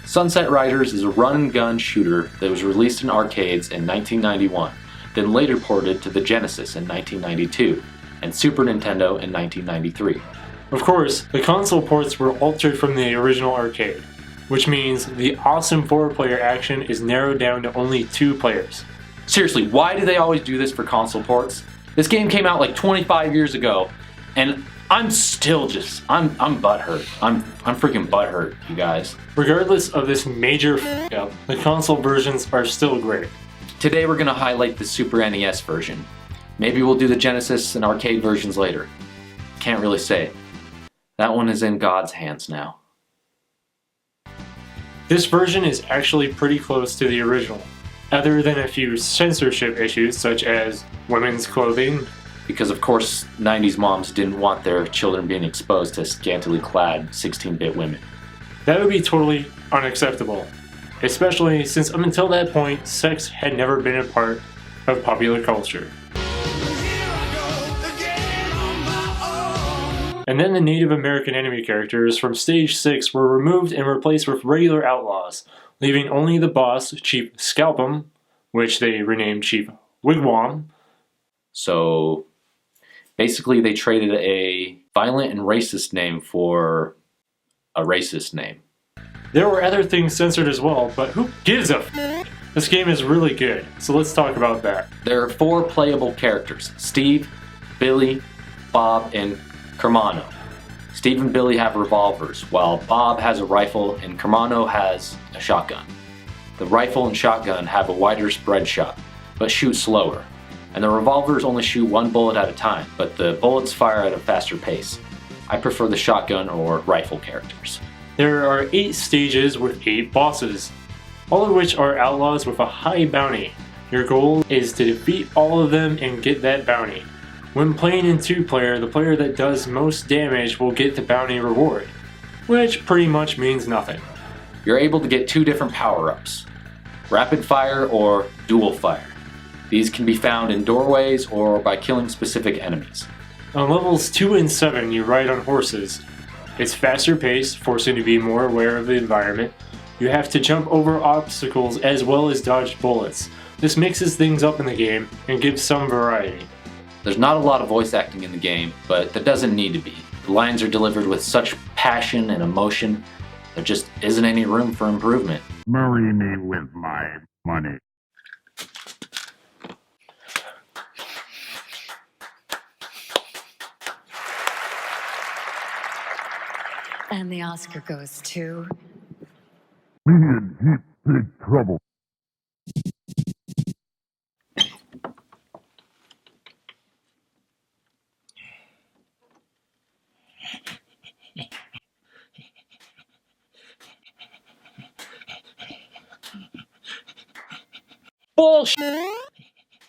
Sunset Riders is a run-and-gun shooter that was released in arcades in 1991, then later ported to the Genesis in 1992, and Super Nintendo in 1993. Of course, the console ports were altered from the original arcade, which means the awesome 4-player action is narrowed down to only 2 players. Seriously, why do they always do this for console ports? This game came out like 25 years ago, and I'm still I'm butthurt. I'm freaking butthurt, you guys. Regardless of this major f***up, the console versions are still great. Today we're gonna highlight the Super NES version. Maybe we'll do the Genesis and arcade versions later. Can't really say. That one is in God's hands now. This version is actually pretty close to the original, other than a few censorship issues such as women's clothing. Because of course 90s moms didn't want their children being exposed to scantily clad 16-bit women. That would be totally unacceptable, especially since up until that point, sex had never been a part of popular culture. And then the Native American enemy characters from Stage 6 were removed and replaced with regular outlaws, leaving only the boss, Chief Scalpum, which they renamed Chief Wigwam. So basically they traded a violent and racist name for a racist name. There were other things censored as well, but who gives a f***? This game is really good, so let's talk about that. There are 4 playable characters: Steve, Billy, Bob, and Kermano. Steve and Billy have revolvers, while Bob has a rifle and Kermano has a shotgun. The rifle and shotgun have a wider spread shot, but shoot slower. And the revolvers only shoot 1 bullet at a time, but the bullets fire at a faster pace. I prefer the shotgun or rifle characters. There are 8 stages with 8 bosses, all of which are outlaws with a high bounty. Your goal is to defeat all of them and get that bounty. When playing in 2-player, the player that does most damage will get the bounty reward, which pretty much means nothing. You're able to get 2 different power-ups: rapid fire or dual fire. These can be found in doorways or by killing specific enemies. On levels 2 and 7, you ride on horses. It's faster paced, forcing you to be more aware of the environment. You have to jump over obstacles as well as dodge bullets. This mixes things up in the game and gives some variety. There's not a lot of voice acting in the game, but there doesn't need to be. The lines are delivered with such passion and emotion, there just isn't any room for improvement. Marry me with my money. And the Oscar goes to... Me in heap big trouble. Bullshit!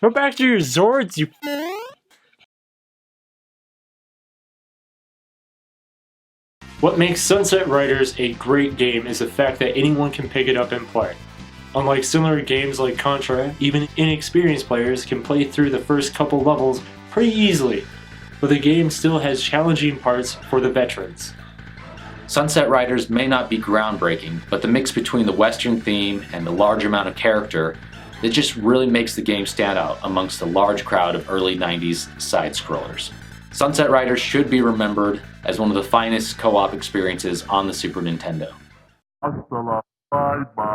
Go back to your Zords, you... What makes Sunset Riders a great game is the fact that anyone can pick it up and play. Unlike similar games like Contra, even inexperienced players can play through the first couple levels pretty easily, but the game still has challenging parts for the veterans. Sunset Riders may not be groundbreaking, but the mix between the Western theme and the large amount of character, it just really makes the game stand out amongst a large crowd of early 90s side-scrollers. Sunset Riders should be remembered as one of the finest co-op experiences on the Super Nintendo. Hasta la bye bye.